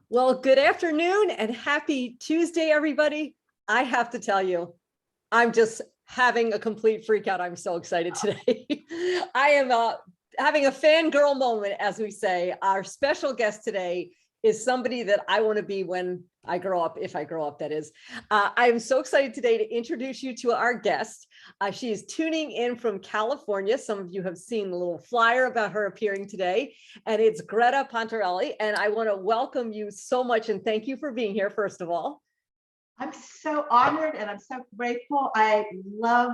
Well, good afternoon and happy Tuesday, everybody. I have to tell you, I'm just having a complete freak out. I'm so excited today. I am having a fangirl moment, as we say. Our special guest today is somebody that I want to be when I grow up, if I grow up, that is. I am so excited today to introduce you to our guest. She is tuning in from California. Some of you have seen the little flyer about her appearing today, and it's Greta Pontarelli. And I want to welcome you so much and thank you for being here, first of all. I'm so honored and I'm so grateful. I love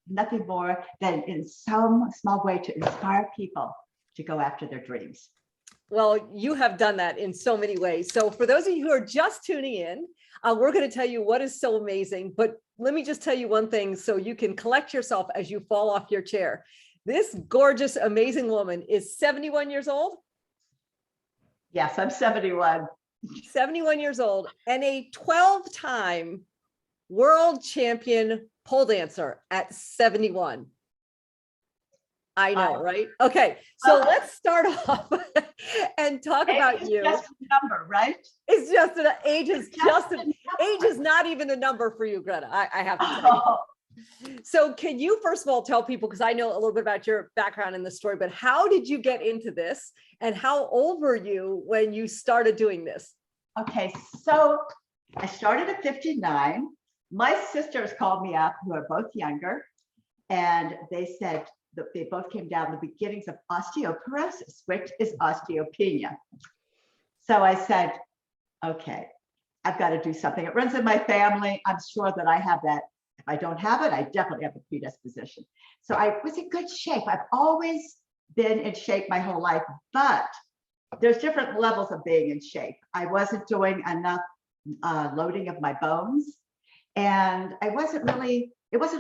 nothing more than in some small way to inspire people to go after their dreams. Well, you have done that in so many ways. So for those of you who are just tuning in, we're going to tell you what is so amazing. But let me just tell you one thing so you can collect yourself as you fall off your chair. This gorgeous, amazing woman is 71 years old. Yes, I'm 71. 71 years old and a 12-time world champion pole dancer at 71. I know, right? Okay, so let's start off and talk about you. Just a number, right? It's just an age is not even a number for you, Greta. I have to tell you. So can you first of all tell people, because I know a little bit about your background in the story, but how did you get into this and how old were you when you started doing this? Okay, so I started at 59. My sisters called me up, who are both younger, and they said that they both came down the beginnings of osteoporosis, which is osteopenia. So I said, okay, I've got to do something. It runs in my family. I'm sure that I have that. If I don't have it, I definitely have a predisposition. So I was in good shape. I've always been in shape my whole life, but there's different levels of being in shape. I wasn't doing enough loading of my bones, and it wasn't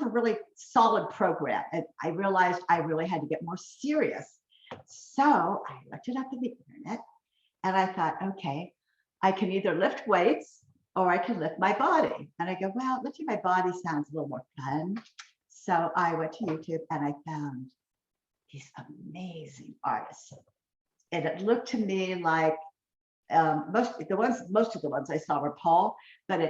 a really solid program. And I realized I really had to get more serious. So I looked it up on the internet and I thought, okay, I can either lift weights or I can lift my body. And I go, well, lifting my body sounds a little more fun. So I went to YouTube and I found these amazing artists. And it looked to me like most of the ones I saw were Paul, but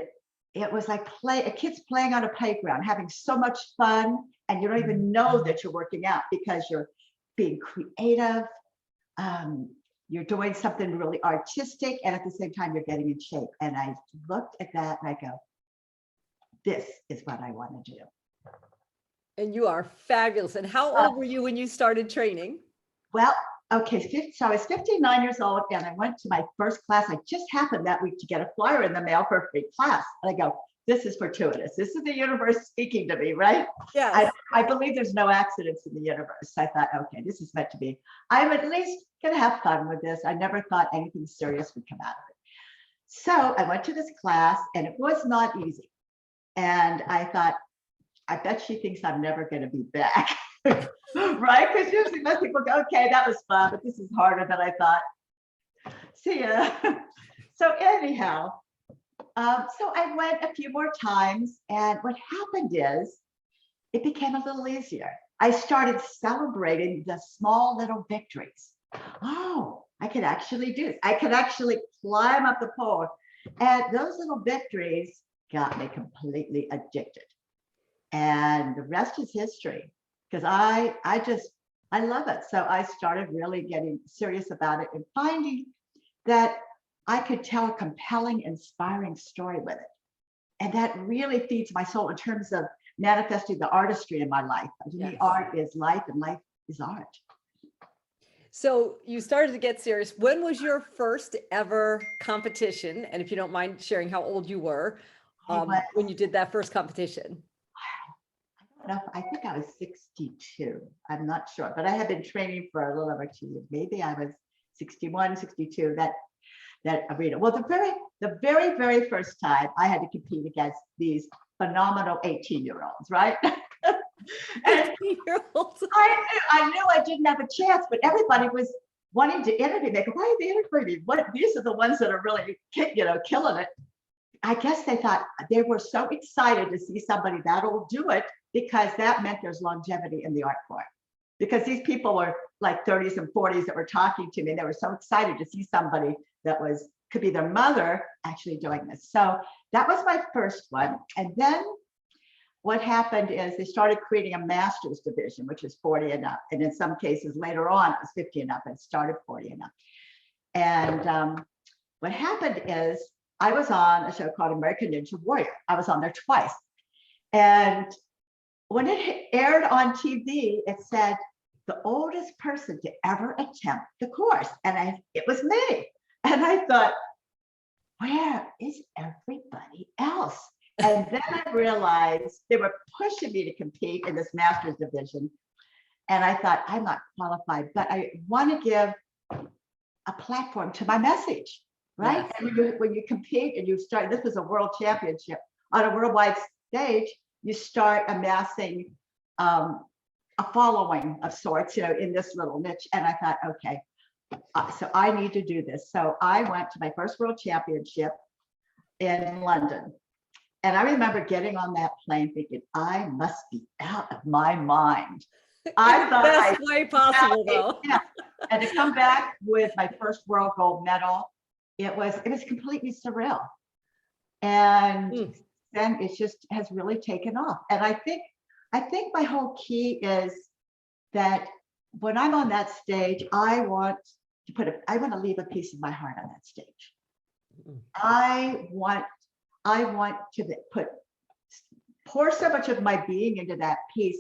it was like kids playing on a playground, having so much fun, and you don't even know that you're working out because you're being creative. You're doing something really artistic, and at the same time, you're getting in shape. And I looked at that and I go, this is what I want to do. And you are fabulous. And how old were you when you started training? Well, okay, so I was 59 years old and I went to my first class. I just happened that week to get a flyer in the mail for a free class. And I go, this is fortuitous. This is the universe speaking to me, right? Yeah. I believe there's no accidents in the universe. I thought, okay, this is meant to be. I'm at least going to have fun with this. I never thought anything serious would come out of it. So I went to this class and it was not easy. And I thought, I bet she thinks I'm never going to be back. Right? Because usually most people go, okay, that was fun, but this is harder than I thought. See ya. So anyhow, so I went a few more times, and what happened is it became a little easier. I started celebrating the small little victories. Oh, I could actually do this. I could actually climb up the pole. And those little victories got me completely addicted. And the rest is history. Because I love it. So I started really getting serious about it and finding that I could tell a compelling, inspiring story with it. And that really feeds my soul in terms of manifesting the artistry in my life. To me, art is life and life is art. So you started to get serious. When was your first ever competition? And if you don't mind sharing how old you were when you did that first competition. I think I was 62. I'm not sure, but I had been training for a little over 2 years. Maybe I was 61, 62, that arena. Well, the very first time I had to compete against these phenomenal 18-year-olds, right? 18-year-olds. I knew I didn't have a chance, but everybody was wanting to interview me. They go, why are they interviewing me? These are the ones that are really, killing it. I guess they thought they were so excited to see somebody that old do it, because that meant there's longevity in the art form. Because these people were like 30s and 40s that were talking to me. They were so excited to see somebody that was could be their mother actually doing this. So that was my first one. And then what happened is they started creating a master's division, which is 40 and up. And in some cases later on, it was 50 and up and started 40 and up. And what happened is I was on a show called American Ninja Warrior. I was on there twice. And when it aired on TV, it said, the oldest person to ever attempt the course. And it was me. And I thought, where is everybody else? And then I realized they were pushing me to compete in this master's division. And I thought, I'm not qualified, but I want to give a platform to my message, right? Yes. And when you compete and you start, this was a world championship on a worldwide stage, you start amassing a following of sorts, in this little niche. And I thought, okay, so I need to do this. So I went to my first world championship in London. And I remember getting on that plane thinking, I must be out of my mind. I thought best way possible, though. Yeah. And to come back with my first world gold medal, it was completely surreal. And then it just has really taken off. And I think my whole key is that when I'm on that stage, I want to leave a piece of my heart on that stage. I want to pour so much of my being into that piece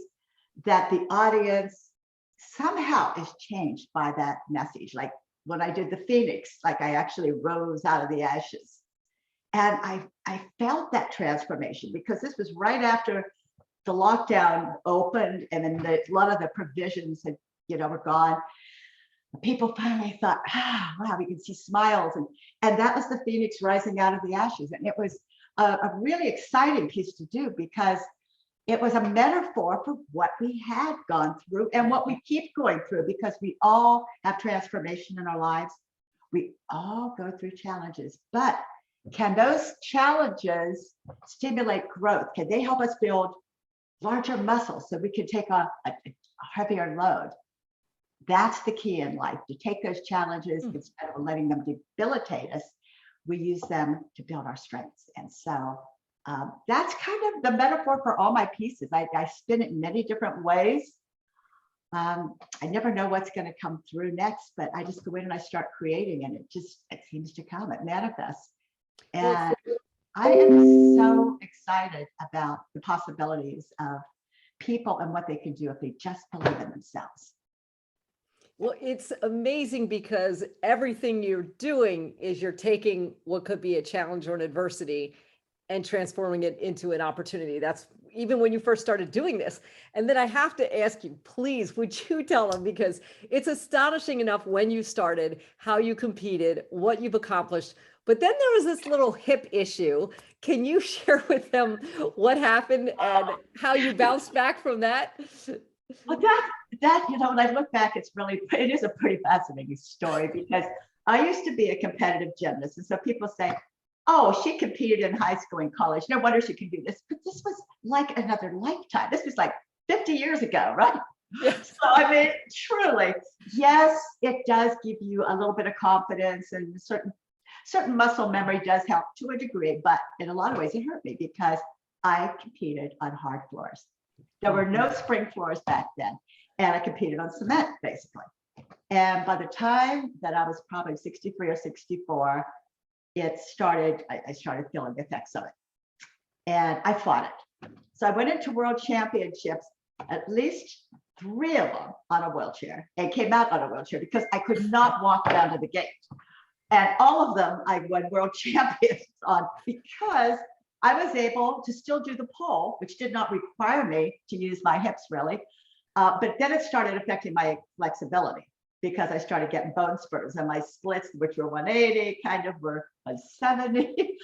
that the audience somehow is changed by that message. Like when I did the Phoenix, like I actually rose out of the ashes. And I felt that transformation because this was right after the lockdown opened and then a lot of the provisions had, were gone. People finally thought, wow, we can see smiles. And that was the Phoenix rising out of the ashes. And it was a really exciting piece to do because it was a metaphor for what we had gone through and what we keep going through, because we all have transformation in our lives. We all go through challenges, but can those challenges stimulate growth? Can they help us build larger muscles so we can take on a heavier load? That's the key in life, to take those challenges instead of letting them debilitate us. We use them to build our strengths. And so that's kind of the metaphor for all my pieces. I spin it in many different ways. I never know what's going to come through next, but I just go in and I start creating, and it seems to come, it manifests. And I am so excited about the possibilities of people and what they can do if they just believe in themselves. Well, it's amazing because everything you're doing is you're taking what could be a challenge or an adversity and transforming it into an opportunity. That's even when you first started doing this. And then I have to ask you, please, would you tell them, because it's astonishing enough when you started, how you competed, what you've accomplished. But then there was this little hip issue. Can you share with them what happened and how you bounced back from that? Well, that when I look back, it is a pretty fascinating story, because I used to be a competitive gymnast. And so people say, oh, she competed in high school and college, no wonder she can do this. But this was like another lifetime. This was like 50 years ago, right? Yes. So I mean, truly, yes, it does give you a little bit of confidence, and certain muscle memory does help to a degree, but in a lot of ways it hurt me because I competed on hard floors. There were no spring floors back then, and I competed on cement basically. And by the time that I was probably 63 or 64, I started feeling the effects of it, and I fought it. So I went into world championships, at least 3 of them on a wheelchair, and came out on a wheelchair because I could not walk down to the gate. And all of them I won world champions on because I was able to still do the pole, which did not require me to use my hips really. But then it started affecting my flexibility because I started getting bone spurs, and my splits, which were 180, kind of were 170.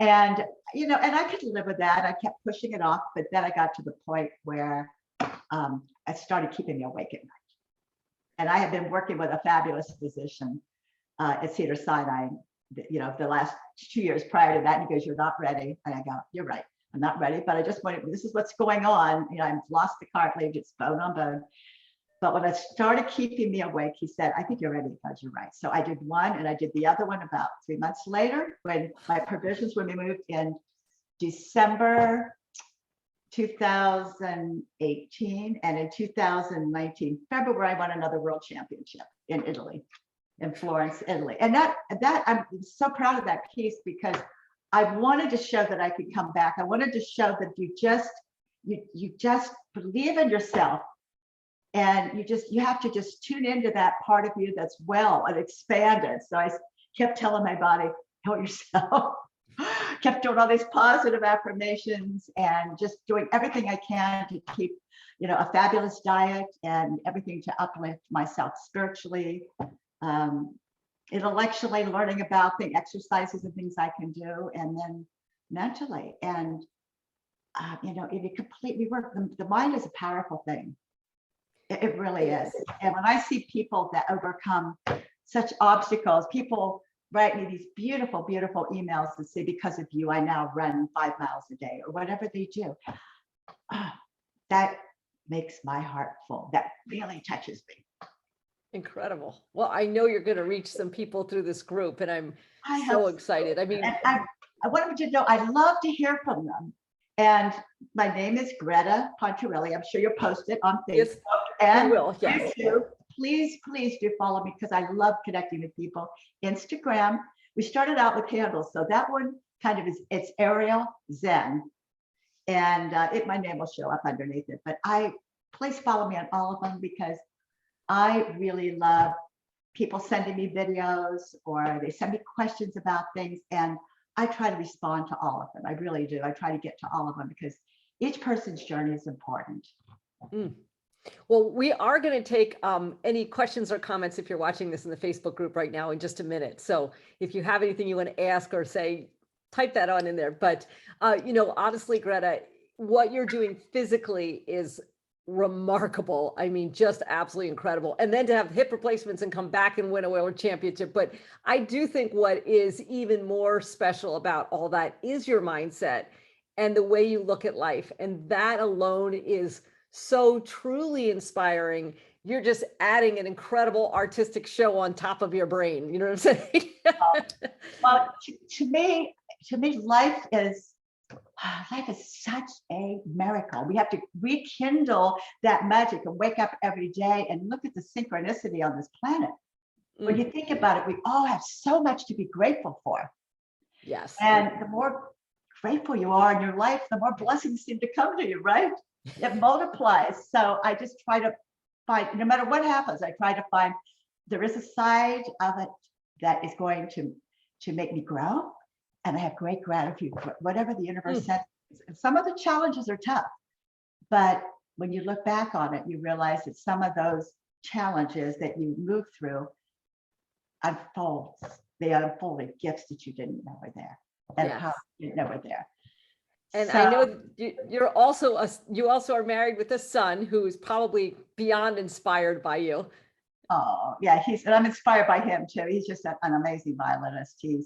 And, and I could live with that. I kept pushing it off, but then I got to the point where it started keeping me awake at night. And I have been working with a fabulous physician at Cedars-Sinai, the last 2 years prior to that. And he goes, "You're not ready." And I go, "You're right. I'm not ready, but I just wanted, this is what's going on. I've lost the cartilage, it's bone on bone." But when it started keeping me awake, he said, I think you're ready because you're right. So I did one and I did the other one about 3 months later when my provisions, when we moved in December 2018, and in 2019, February, I won another world championship in Italy, in Florence, Italy. And that I'm so proud of that piece because I wanted to show that I could come back. I wanted to show that you just believe in yourself, and you have to just tune into that part of you that's well and expanded. So I kept telling my body, help yourself. Kept doing all these positive affirmations and just doing everything I can to keep, a fabulous diet and everything to uplift myself spiritually, intellectually, learning about the exercises and things I can do, and then mentally. And, it completely worked. The mind is a powerful thing. It really is. And when I see people that overcome such obstacles, people write me these beautiful, beautiful emails that say, because of you, I now run 5 miles a day or whatever they do. That makes my heart full. That really touches me. Incredible. Well, I know you're going to reach some people through this group, and I'm I so hope excited. I mean, and I want them to know I love to hear from them. And my name is Greta Pontarelli. I'm sure you'll post it on Facebook. yes, And we will. Yes. YouTube. Please do follow me because I love connecting with people. Instagram, we started out with candles. So that one kind of it's Ariel Zen. And my name will show up underneath it. But please follow me on all of them because I really love people sending me videos or they send me questions about things. And I try to respond to all of them. I really do. I try to get to all of them because each person's journey is important. Mm. Well, we are going to take any questions or comments if you're watching this in the Facebook group right now in just a minute. So if you have anything you want to ask or say, type that on in there. But, honestly, Greta, what you're doing physically is remarkable. I mean, just absolutely incredible. And then to have hip replacements and come back and win a world championship. But I do think what is even more special about all that is your mindset and the way you look at life. And that alone is so truly inspiring. You're just adding an incredible artistic show on top of your brain. You know what I'm saying? Well, to me, life is such a miracle. We have to rekindle that magic and wake up every day and look at the synchronicity on this planet. When you think about it, we all have so much to be grateful for. Yes. And the more grateful you are in your life, the more blessings seem to come to you, right? It multiplies. So I just try to find, no matter what happens, I try to find there is a side of it that is going to make me grow. And I have great gratitude for whatever the universe sends. And some of the challenges are tough, but when you look back on it, you realize that some of those challenges that you move through they unfolded gifts that you didn't know were there and how you didn't know were there. And so, I know you also are married with a son who is probably beyond inspired by you. Oh yeah, and I'm inspired by him too. He's just an amazing violinist. He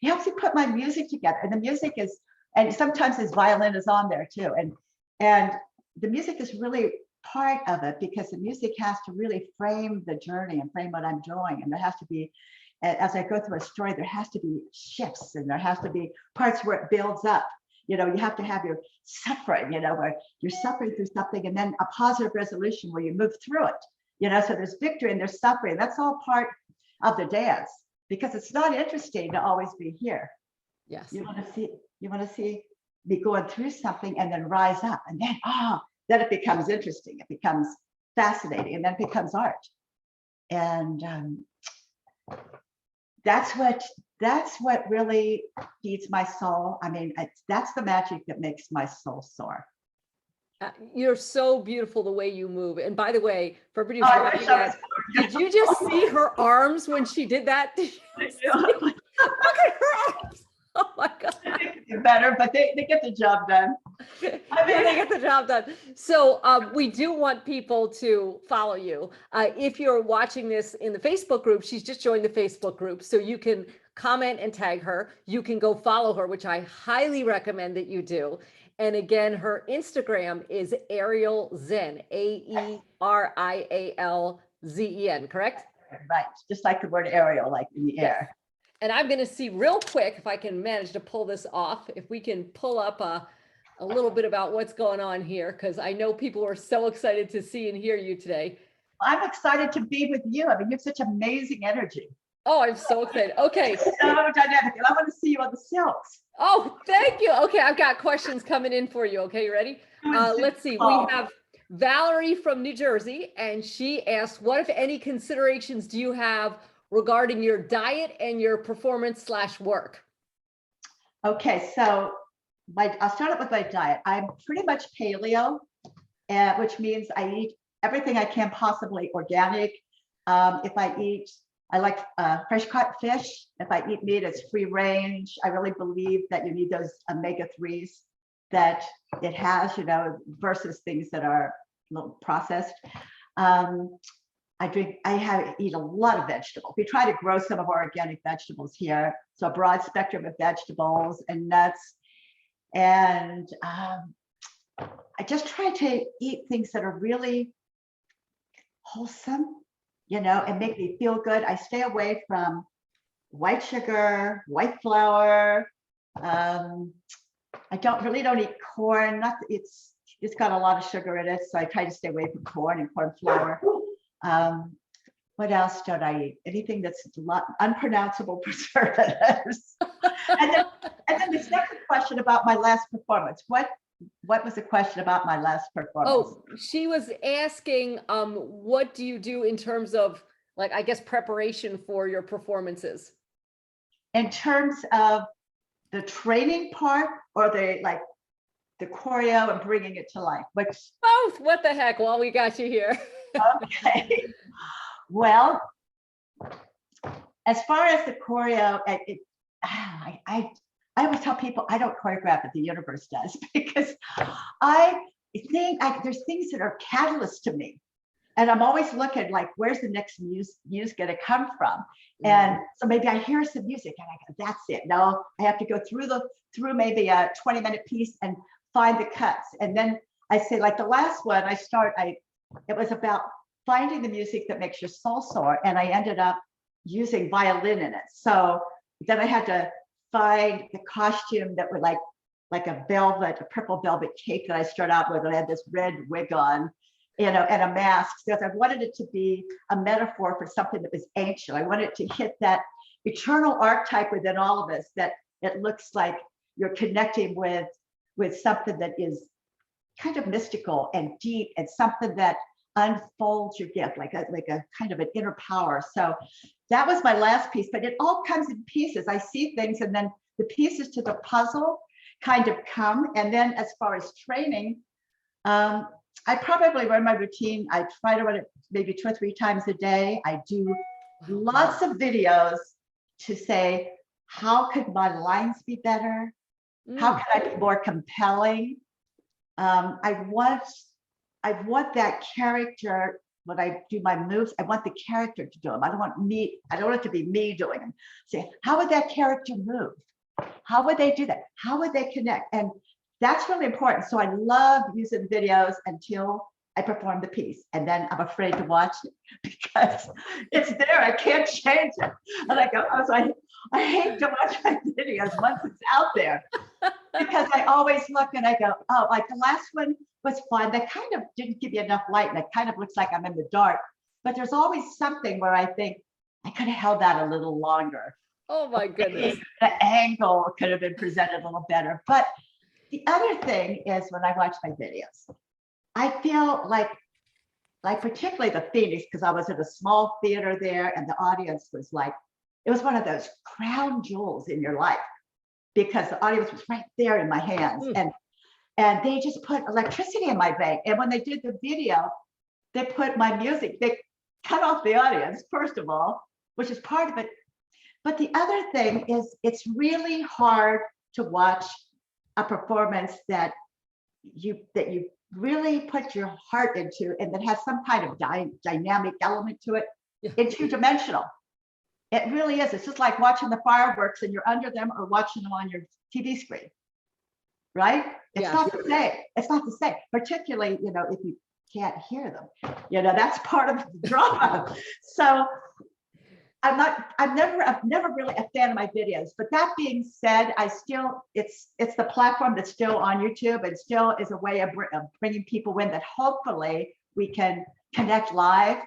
helps me put my music together, and the music is, and sometimes his violin is on there too. And the music is really part of it because the music has to really frame the journey and frame what I'm doing. And there has to be, as I go through a story, there has to be shifts and there has to be parts where it builds up. You have to have your suffering, where you're suffering through something and then a positive resolution where you move through it. So there's victory and there's suffering. That's all part of the dance because it's not interesting to always be here. Yes. You want to see me going through something and then rise up, and then it becomes interesting. It becomes fascinating, and then it becomes art. And that's what really feeds my soul. I mean, that's the magic that makes my soul soar. You're so beautiful the way you move. And by the way, for everybody who's watching that, did you just see her arms when she did that? Look at her arms. Oh my God. Better, but they get the job done. I mean, they get the job done. So we do want people to follow you. If you're watching this in the Facebook group, she's just joined the Facebook group. So you can comment and tag her. You can go follow her, which I highly recommend that you do. And again, her Instagram is Ariel Zen, AERIALZEN, correct? Right, just like the word aerial, like in the Yes. air. And I'm going to see real quick if I can manage to pull this off, if we can pull up a little bit about what's going on here, because I know people are so excited to see and hear you today. I'm excited to be with you. I mean, you have such amazing energy. Oh, I'm so excited. Okay. So dynamic. And I want to see you on the silks. Oh, thank you. Okay, I've got questions coming in for you. Okay, you ready? Let's see. We have Valerie from New Jersey, and she asked, what, if any, considerations do you have regarding your diet and your performance/work? Okay, so I'll start up with my diet. I'm pretty much paleo, which means I eat everything I can possibly organic. If I eat, I like fresh cut fish. If I eat meat, it's free range. I really believe that you need those omega-3s that it has, you know, versus things that are a little processed. Eat a lot of vegetables. We try to grow some of our organic vegetables here. So a broad spectrum of vegetables and nuts. And I just try to eat things that are really wholesome, you know, and make me feel good. I stay away from white sugar, white flour. I don't eat corn. It's got a lot of sugar in it, so I try to stay away from corn and corn flour. What else don't I eat? Anything that's unpronounceable preservatives. and then the second question about my last performance. What was the question about my last performance? Oh, she was asking, what do you do in terms of, like, I guess, preparation for your performances? In terms of the training part, or the choreo and bringing it to life? Both. What the heck? Well, we got you here. Okay. Well, as far as the choreo, I always tell people I don't choreograph it, the universe does, because I think there's things that are catalysts to me. And I'm always looking like, where's the next muse going to come from? And so maybe I hear some music and I go, that's it. No, I have to go through maybe a 20-minute piece and find the cuts. And then I say, like the last one, it was about finding the music that makes your soul soar. And I ended up using violin in it. So then I had to find the costume that would like a purple velvet cape that I started out with. And I had this red wig on, you know, and a mask. So I wanted it to be a metaphor for something that was ancient. I wanted it to hit that eternal archetype within all of us, that it looks like you're connecting with something that is kind of mystical and deep, and something that unfolds your gift, like a kind of an inner power. So that was my last piece, but it all comes in pieces. I see things, and then the pieces to the puzzle kind of come. And then as far as training, I probably run my routine. I try to run it maybe 2 or 3 times a day. I do lots of videos to say, how could my lines be better? How can I be more compelling? I want that character, when I do my moves, I want the character to do them. I don't want it to be me doing them. Say, how would that character move? How would they do that? How would they connect? And that's really important. So I love using videos until I perform the piece. And then I'm afraid to watch it because it's there. I can't change it. And I go, oh, so I hate to watch my videos once it's out there, because I always look and I go, oh, like the last one was fun. That kind of didn't give you enough light, and it kind of looks like I'm in the dark. But there's always something where I think I could have held that a little longer. Oh my goodness. The angle could have been presented a little better. But the other thing is, when I watch my videos, I feel like particularly the Phoenix, because I was in a small theater there, and the audience was like, it was one of those crown jewels in your life, because the audience was right there in my hands. And they just put electricity in my vein. And when they did the video, they put my music, they cut off the audience, first of all, which is part of it. But the other thing is, it's really hard to watch a performance that you really put your heart into, and that has some kind of dynamic element to it. It's 2-dimensional. It really is. It's just like watching the fireworks and you're under them, or watching them on your TV screen. right? It's Yeah. not the same. It's not the same, particularly, if you can't hear them, that's part of the drama. So I'm never really a fan of my videos, but that being said, it's the platform that's still on YouTube and still is a way of bringing people in that hopefully we can connect live.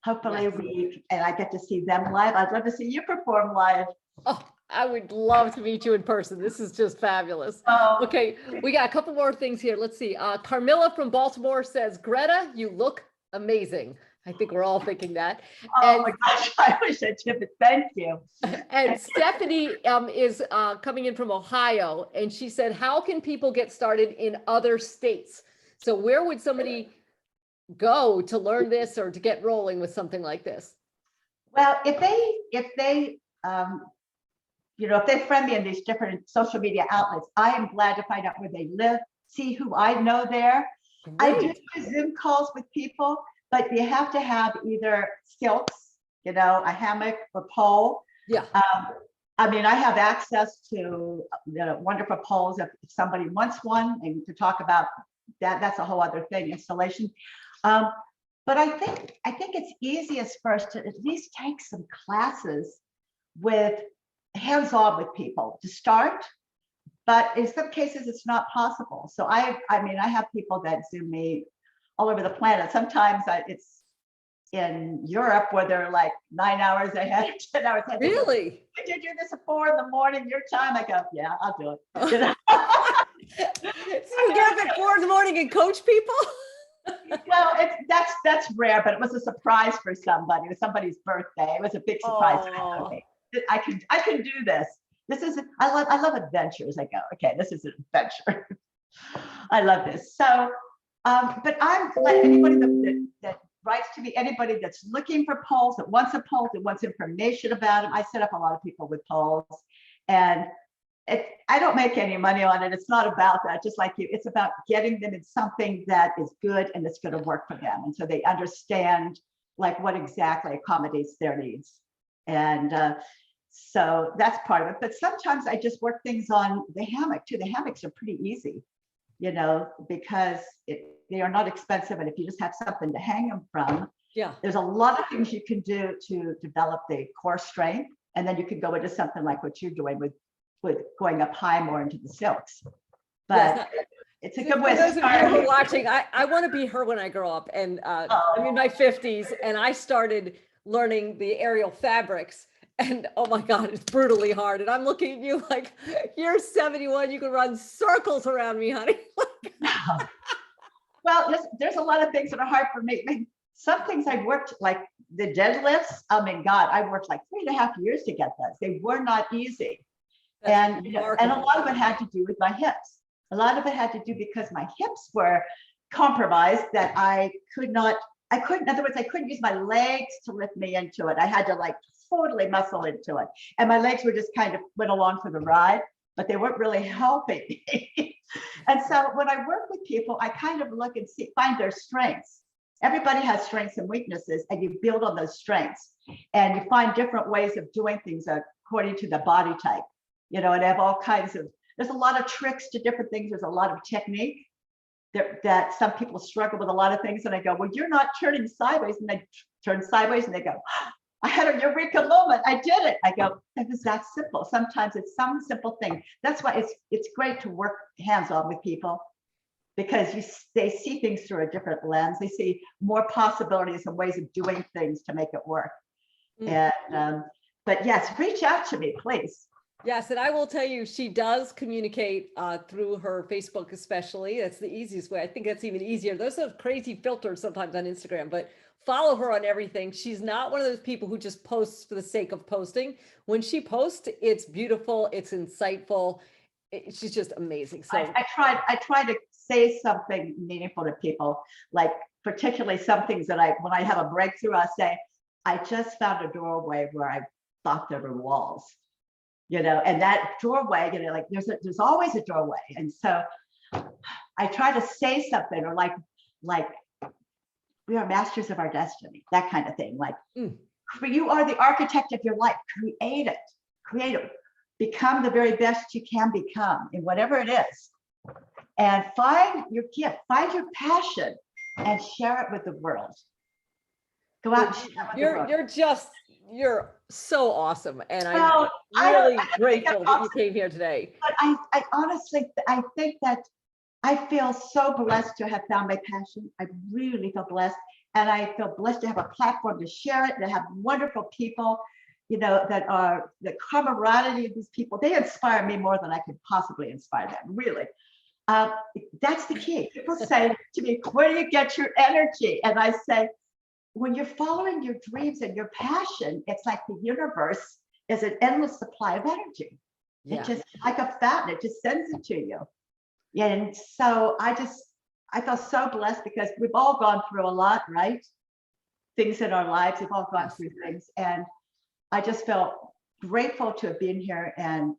Hopefully and I get to see them live. I'd love to see you perform live. Oh, I would love to meet you in person. This is just fabulous. Oh. Okay, we got a couple more things here. Let's see. Carmilla from Baltimore says, Greta, you look amazing. I think we're all thinking that. Oh my gosh, I wish I did, but thank you. And Stephanie is coming in from Ohio, and she said, how can people get started in other states? So where would somebody go to learn this or to get rolling with something like this? Well, if they friend me in these different social media outlets, I am glad to find out where they live, see who I know there. Great. I do Zoom calls with people, but you have to have either silks, a hammock or pole. Yeah. I mean, I have access to wonderful poles if somebody wants one, and to talk about that, that's a whole other thing, installation. But I think it's easiest for us to at least take some classes with hands-on with people to start. But in some cases, it's not possible. So I have people that Zoom me all over the planet. Sometimes it's in Europe where they're like 9 hours ahead, 10 hours ahead. Really? Could you do this at 4 in your time? I go, yeah, I'll do it. So you get up at 4 in and coach people? Well, that's rare, but it was a surprise for somebody. It was somebody's birthday. It was a big surprise. I can do this. I love adventures. I go, okay, this is an adventure. I love this. So, but I'm like anybody that writes to me, anybody that's looking for polls, that wants a poll, that wants information about them. I set up a lot of people with polls, and I don't make any money on it. It's not about that, just like you. It's about getting them in something that is good and that's going to work for them. And so they understand like what exactly accommodates their needs. And so that's part of it. But sometimes I just work things on the hammock too. The hammocks are pretty easy, because they are not expensive. And if you just have something to hang them from, there's a lot of things you can do to develop the core strength. And then you can go into something like what you're doing with going up high more into the silks. But it's a good way to start. For those of you who are watching, I want to be her when I grow up. And I'm in my 50s, and I started learning the aerial fabrics. And oh my God, it's brutally hard. And I'm looking at you like, you're 71, you can run circles around me, honey. Well, there's a lot of things that are hard for me. I mean, some things I worked, like the deadlifts, I mean, God, I worked like 3.5 years to get those. They were not easy. And a lot of it had to do with my hips. A lot of it had to do because my hips were compromised, that I couldn't, in other words, I couldn't use my legs to lift me into it. I had to like totally muscle into it. And my legs were just kind of went along for the ride, but they weren't really helping me. And so when I work with people, I kind of look and find their strengths. Everybody has strengths and weaknesses, and you build on those strengths. And you find different ways of doing things according to the body type. And I have all kinds of, there's a lot of tricks to different things. There's a lot of technique that some people struggle with a lot of things. And I go, well, you're not turning sideways. And they turn sideways and they go, I had a eureka moment. I did it. I go, it was that simple. Sometimes it's some simple thing. That's why it's great to work hands-on with people, because they see things through a different lens. They see more possibilities and ways of doing things to make it work. And but yes, reach out to me, please. Yes, and I will tell you, she does communicate through her Facebook, especially. That's the easiest way. I think that's even easier. There's some crazy filters sometimes on Instagram, but follow her on everything. She's not one of those people who just posts for the sake of posting. When she posts, it's beautiful, it's insightful. She's just amazing. So I try to say something meaningful to people, like particularly some things that when I have a breakthrough, I say, I just found a doorway where I thought there were walls. And that doorway, like there's always a doorway. And so I try to say something, or like we are masters of our destiny, that kind of thing. Like you are the architect of your life. Create it. become the very best you can become in whatever it is. And find your gift, find your passion, and share it with the world. Go out and share it with the world. You're so awesome. And Well, I'm really I don't think grateful I'm that you awesome, came here today. but I honestly, I think that I feel so blessed to have found my passion. I really feel blessed. And I feel blessed to have a platform to share it, and to have wonderful people, you know, that are the camaraderie of these people. They inspire me more than I could possibly inspire them, really. That's the key. People say to me, where do you get your energy? And I say, when you're following your dreams and your passion, it's like the universe is an endless supply of energy. Yeah. It just like a fountain, it just sends it to you. And so I felt so blessed because we've all gone through a lot, right? Things in our lives, we've all gone through things. And I just felt grateful to have been here and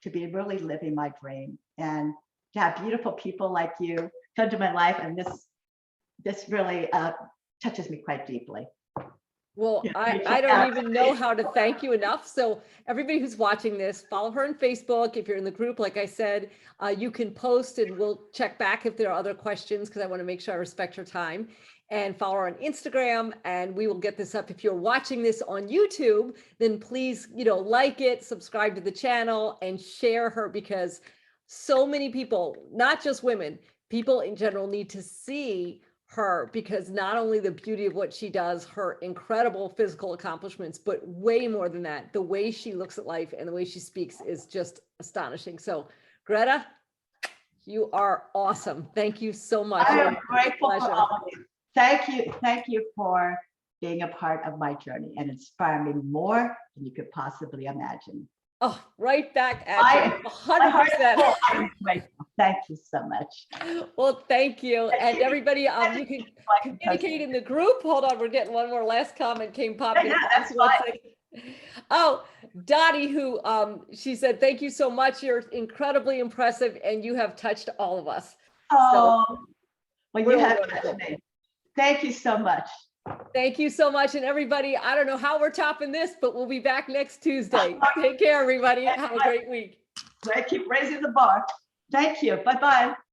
to be really living my dream, and to have beautiful people like you come to my life. And this really touches me quite deeply. Well, I don't even know how to thank you enough. So everybody who's watching this, follow her on Facebook. If you're in the group, like I said, you can post and we'll check back if there are other questions, because I want to make sure I respect her time. And follow her on Instagram, and we will get this up. If you're watching this on YouTube, then please, like it, subscribe to the channel, and share her, because so many people, not just women, people in general need to see her, because not only the beauty of what she does, her incredible physical accomplishments, but way more than that, the way she looks at life and the way she speaks is just astonishing. So Greta, you are awesome. Thank you so much. I am grateful for all of you. Thank you for being a part of my journey and inspiring me more than you could possibly imagine. Oh, right back at you, 100%. I'm grateful. Thank you so much. Well, thank you. And everybody, you can communicate in the group. Hold on, we're getting one more last comment came popping. Yeah, that's fine. Oh, Dottie, who she said, thank you so much. You're incredibly impressive, and you have touched all of us. Oh, So, well, you have touched me. Thank you so much. Thank you so much. And everybody, I don't know how we're topping this, but we'll be back next Tuesday. Take care, everybody. Have a great week. I keep raising the bar. Thank you. Bye-bye.